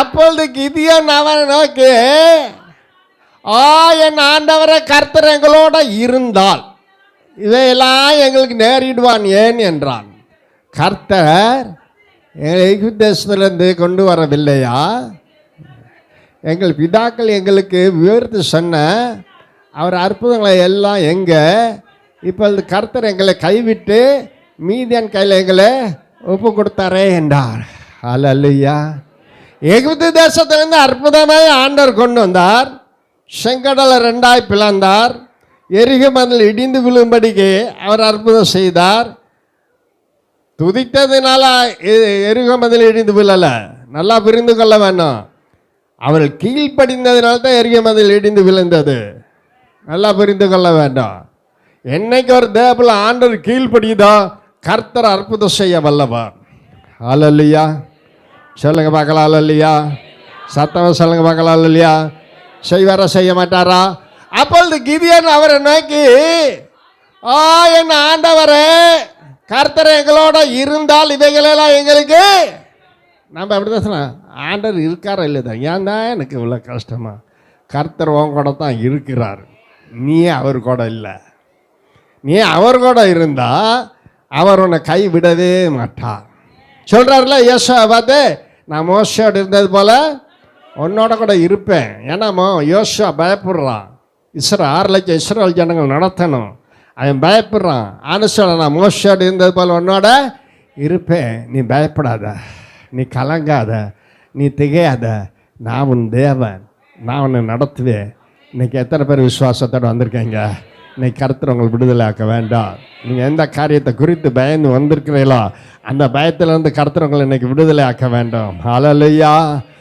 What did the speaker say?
அப்பொழுது கிதியோன் அவனை நோக்கி, என் ஆண்டவரை கர்த்தர் எங்களோட இருந்தால் இதையெல்லாம் எங்களுக்கு நேரிடுவான் ஏன் என்றான். கர்த்தர் எகிப்து தேசத்திலிருந்து கொண்டு வரவில்லையா? எங்கள் பிதாக்கள் எங்களுக்கு விவரித்து சொன்ன அவர் அற்புதங்களை எல்லாம் எங்கே? இப்பொழுது கர்த்தர் எங்களை கைவிட்டு மீதியான் கையில் எங்களை ஒப்பு கொடுத்தாரே என்றார். அல்லேலூயா. எகிப்து தேசத்திலிருந்து அற்புதமாய் ஆண்டவர் கொண்டு வந்தார். செங்கடலை ரெண்டாய் பிளந்தார். எரிகோ மதில் இடிந்து விழும்படிக்கு அவர் அற்புதம் செய்தார். துதித்ததுனால எரிகோ மதில் இடிந்து விழல. நல்லா புரிந்து கொள்ள வேணும். அவர்கள் கீழ்ப்படிந்ததுனால தான் எரிகோ மதில் இடிந்து விழுந்தது. நல்லா புரிந்து கொள்ள வேண்டும். என்னைக்கு ஒரு தேவல ஆண்டவர் கீழ்ப்படியுதோ கர்த்தர் அற்புதம் செய்ய வல்லவர். அல்லேலூயா. சொல்லுங்க பார்க்கலாம். அல்லேலூயா. சத்தமாக சொல்லுங்க பார்க்கலாம். அல்லேலூயா. செய்வாரா செய்ய மாட்டாரா? அப்பொழுது கிதியோன் அவரை நோக்கி, என் ஆண்டவரே கர்த்தர் எங்களோட இருந்தால் இவைகளெல்லாம் எங்களுக்கு. நம்ம அப்படி தான் சொன்னோம். ஆண்டவர் இருக்காரா இல்லைதான்? ஏன் தான் எனக்கு இவ்வளோ கஷ்டமா? கர்த்தர் உன் கூட தான் இருக்கிறார். நீ அவர் கூட இல்லை. நீ அவர் கூட இருந்தா அவர் உன்னை கை விடவே மாட்டார். சொல்கிறார்ல யோசுவா பார்த்து, நான் மோசோடு இருந்தது போல் உன்னோட கூட இருப்பேன். ஏன்னா யோசுவா பயப்படுறான். 6 லட்சம் இஸ்ரவேல் ஜனங்கள் நடத்தணும். அவன் பயப்படுறான். ஆனா நான் மோசோடு இருந்தது போல் உன்னோட இருப்பேன். நீ பயப்படாத, நீ கலங்காத, நீ திகையாத. நான் உன் தேவன், நான் உன்னை நடத்துவேன். இன்னைக்கு எத்தனை பேர் விசுவாசத்தோடு வந்திருக்கீங்க? இன்னைக்கு கர்த்தர் உங்களை விடுதலை ஆக்க வேண்டாம். நீங்கள் எந்த காரியத்தை குறித்து பயந்து வந்திருக்கிறீங்களோ அந்த பயத்திலிருந்து கர்த்தர் உங்களை இன்னைக்கு விடுதலை ஆக்க வேண்டும். அல்லேலூயா.